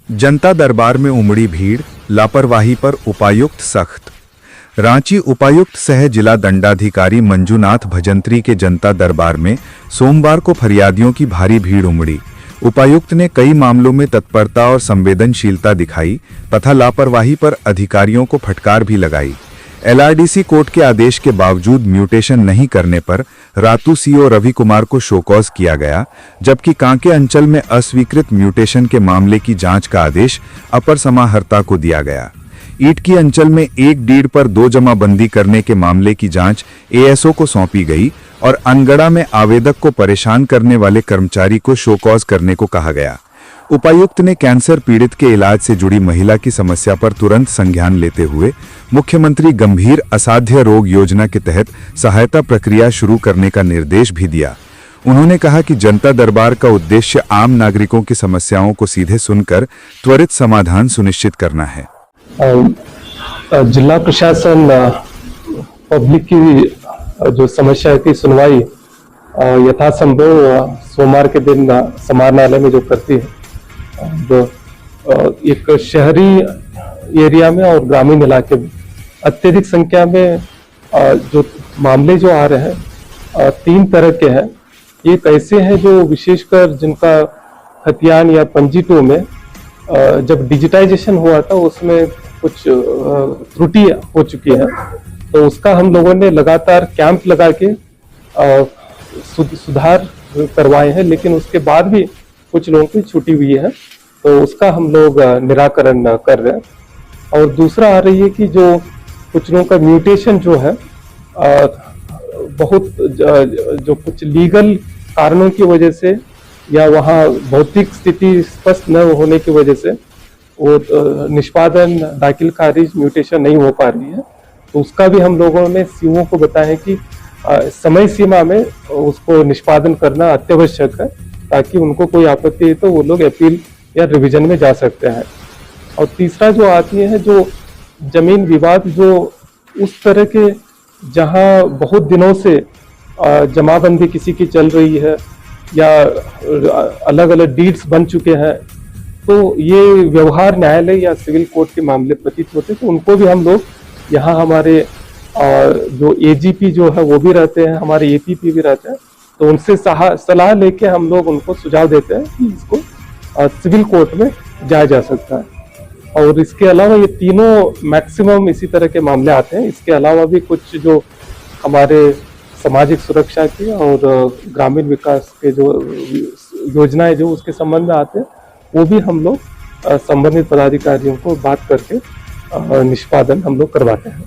जनता दरबार में उमड़ी भीड़, लापरवाही पर उपायुक्त सख्त। रांची उपायुक्त सह जिला दंडाधिकारी मंजूनाथ भजंत्री के जनता दरबार में सोमवार को फरियादियों की भारी भीड़ उमड़ी। उपायुक्त ने कई मामलों में तत्परता और संवेदनशीलता दिखाई तथा लापरवाही पर अधिकारियों को फटकार भी लगाई। एलआरडीसी कोर्ट के आदेश के बावजूद म्यूटेशन नहीं करने पर रातू सीओ रवि कुमार को शोकॉज किया गया, जबकि कांके अंचल में अस्वीकृत म्यूटेशन के मामले की जांच का आदेश अपर समाहर्ता को दिया गया। ईटकी अंचल में एक डीड पर 2 जमाबंदी करने के मामले की जांच एएसओ को सौंपी गई और अनगढ़ा में आवेदक को परेशान करने वाले कर्मचारी को शोकॉज करने को कहा गया। उपायुक्त ने कैंसर पीड़ित के इलाज से जुड़ी महिला की समस्या पर तुरंत संज्ञान लेते हुए मुख्यमंत्री गंभीर असाध्य रोग योजना के तहत सहायता प्रक्रिया शुरू करने का निर्देश भी दिया। उन्होंने कहा कि जनता दरबार का उद्देश्य आम नागरिकों की समस्याओं को सीधे सुनकर त्वरित समाधान सुनिश्चित करना है। जिला प्रशासन पब्लिक की जो समस्या की सुनवाई यथासंभव सोमवार के दिन समाहरणालय में जो करती है, जो एक शहरी एरिया में और ग्रामीण इलाके में अत्यधिक संख्या में जो मामले जो आ रहे हैं 3 तरह के हैं। एक ऐसे हैं जो विशेषकर जिनका खतियान या पंजी 2 में जब डिजिटाइजेशन हुआ था उसमें कुछ त्रुटि हो चुकी है, तो उसका हम लोगों ने लगातार कैंप लगा के सुधार करवाए हैं, लेकिन उसके बाद भी कुछ लोगों की छूटी हुई है, तो उसका हम लोग निराकरण कर रहे हैं। और दूसरा आ रही है कि जो कुछ लोगों का म्यूटेशन जो है बहुत जो कुछ लीगल कारणों की वजह से या वहाँ भौतिक स्थिति स्पष्ट न होने की वजह से वो निष्पादन दाखिल खारिज म्यूटेशन नहीं हो पा रही है, तो उसका भी हम लोगों ने सीओ को बताया कि समय सीमा में उसको निष्पादन करना अत्यावश्यक है, ताकि उनको कोई आपत्ति है तो वो लोग अपील या रिवीजन में जा सकते हैं। और तीसरा जो आती है जो जमीन विवाद, जो उस तरह के जहां बहुत दिनों से जमाबंदी किसी की चल रही है या अलग अलग डीड्स बन चुके हैं, तो ये व्यवहार न्यायालय या सिविल कोर्ट के मामले प्रतीत होते हैं, तो उनको भी हम लोग यहाँ हमारे जो एजीपी जो है वो भी रहते हैं, हमारे एपीपी भी रहते हैं, तो उनसे सलाह लेके हम लोग उनको सुझाव देते हैं कि इसको सिविल कोर्ट में जाया जा सकता है। और इसके अलावा ये तीनों मैक्सिमम इसी तरह के मामले आते हैं। इसके अलावा भी कुछ जो हमारे सामाजिक सुरक्षा की और ग्रामीण विकास के जो योजनाएं जो उसके संबंध में आते हैं, वो भी हम लोग संबंधित पदाधिकारियों को बात करके निष्पादन हम लोग करवाते हैं।